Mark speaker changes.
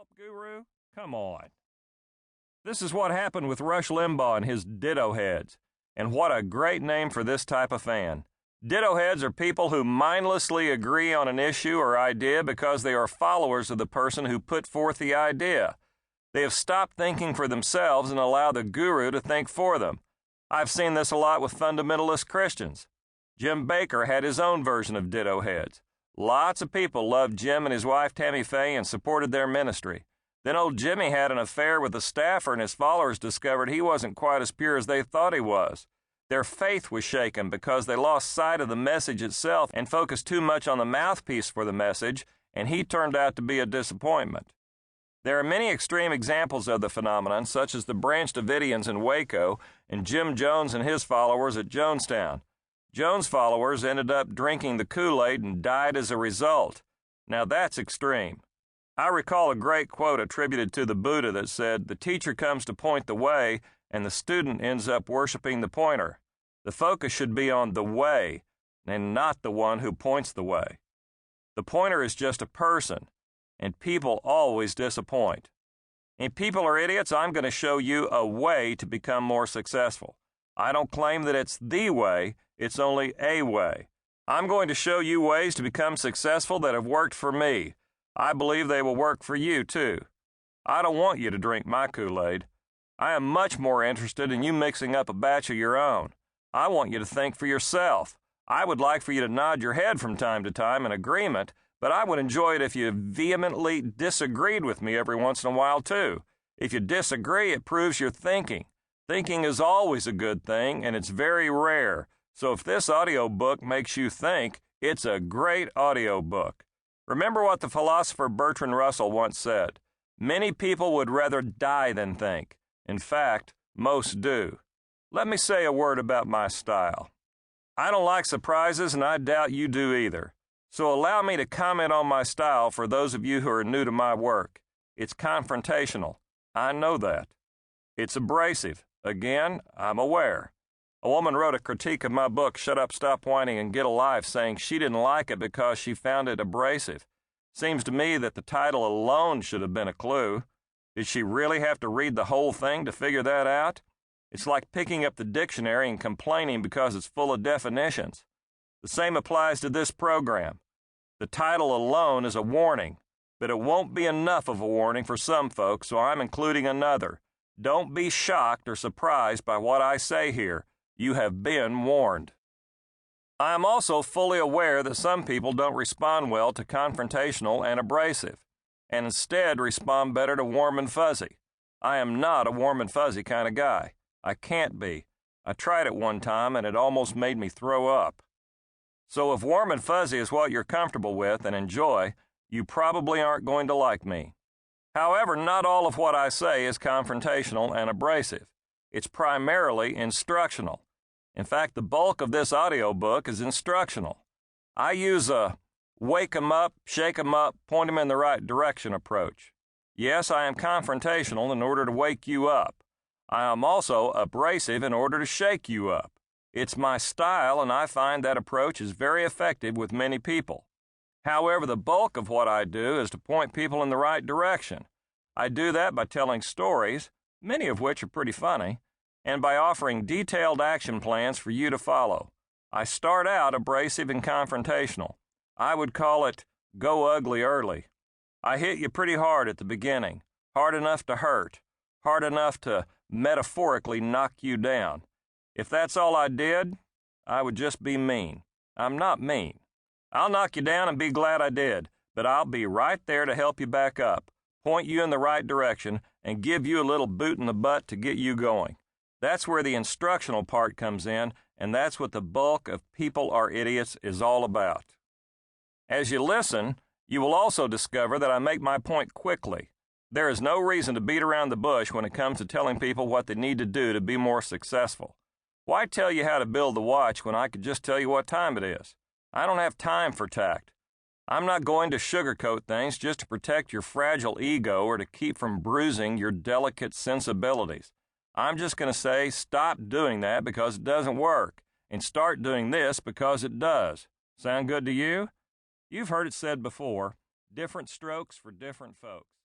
Speaker 1: self-help guru? Come on. This is what happened with Rush Limbaugh and his ditto heads. And what a great name for this type of fan. Ditto heads are people who mindlessly agree on an issue or idea because they are followers of the person who put forth the idea. They have stopped thinking for themselves and allow the guru to think for them. I've seen this a lot with fundamentalist Christians. Jim Bakker had his own version of ditto heads. Lots of people loved Jim and his wife Tammy Faye and supported their ministry. Then old Jimmy had an affair with a staffer and his followers discovered he wasn't quite as pure as they thought he was. Their faith was shaken because they lost sight of the message itself and focused too much on the mouthpiece for the message, and he turned out to be a disappointment. There are many extreme examples of the phenomenon, such as the Branch Davidians in Waco and Jim Jones and his followers at Jonestown. Jones' followers ended up drinking the Kool-Aid and died as a result. Now that's extreme. I recall a great quote attributed to the Buddha that said, "The teacher comes to point the way, and the student ends up worshiping the pointer." The focus should be on the way, and not the one who points the way. The pointer is just a person, and people always disappoint. If people are idiots, I'm going to show you a way to become more successful. I don't claim that it's the way, it's only a way. I'm going to show you ways to become successful that have worked for me. I believe they will work for you, too. I don't want you to drink my Kool-Aid. I am much more interested in you mixing up a batch of your own. I want you to think for yourself. I would like for you to nod your head from time to time in agreement, but I would enjoy it if you vehemently disagreed with me every once in a while, too. If you disagree, it proves you're thinking. Thinking is always a good thing, and it's very rare. So if this audiobook makes you think, it's a great audiobook. Remember what the philosopher Bertrand Russell once said, "Many people would rather die than think. In fact, most do." Let me say a word about my style. I don't like surprises, and I doubt you do either. So allow me to comment on my style for those of you who are new to my work. It's confrontational. I know that. It's abrasive. Again, I'm aware. A woman wrote a critique of my book, Shut Up, Stop Whining, and Get a Life, saying she didn't like it because she found it abrasive. Seems to me that the title alone should have been a clue. Did she really have to read the whole thing to figure that out? It's like picking up the dictionary and complaining because it's full of definitions. The same applies to this program. The title alone is a warning, but it won't be enough of a warning for some folks, so I'm including another. Don't be shocked or surprised by what I say here. You have been warned. I am also fully aware that some people don't respond well to confrontational and abrasive, and instead respond better to warm and fuzzy. I am not a warm and fuzzy kind of guy. I can't be. I tried it one time and it almost made me throw up. So if warm and fuzzy is what you're comfortable with and enjoy, you probably aren't going to like me. However, not all of what I say is confrontational and abrasive. It's primarily instructional. In fact, the bulk of this audiobook is instructional. I use a wake 'em up, shake 'em up, point 'em in the right direction approach. Yes, I am confrontational in order to wake you up. I am also abrasive in order to shake you up. It's my style, and I find that approach is very effective with many people. However, the bulk of what I do is to point people in the right direction. I do that by telling stories, many of which are pretty funny, and by offering detailed action plans for you to follow. I start out abrasive and confrontational. I would call it go ugly early. I hit you pretty hard at the beginning, hard enough to hurt, hard enough to metaphorically knock you down. If that's all I did, I would just be mean. I'm not mean. I'll knock you down and be glad I did, but I'll be right there to help you back up, point you in the right direction, and give you a little boot in the butt to get you going. That's where the instructional part comes in, and that's what the bulk of People Are Idiots is all about. As you listen, you will also discover that I make my point quickly. There is no reason to beat around the bush when it comes to telling people what they need to do to be more successful. Why tell you how to build the watch when I could just tell you what time it is? I don't have time for tact. I'm not going to sugarcoat things just to protect your fragile ego or to keep from bruising your delicate sensibilities. I'm just going to say stop doing that because it doesn't work, and start doing this because it does. Sound good to you? You've heard it said before, different strokes for different folks.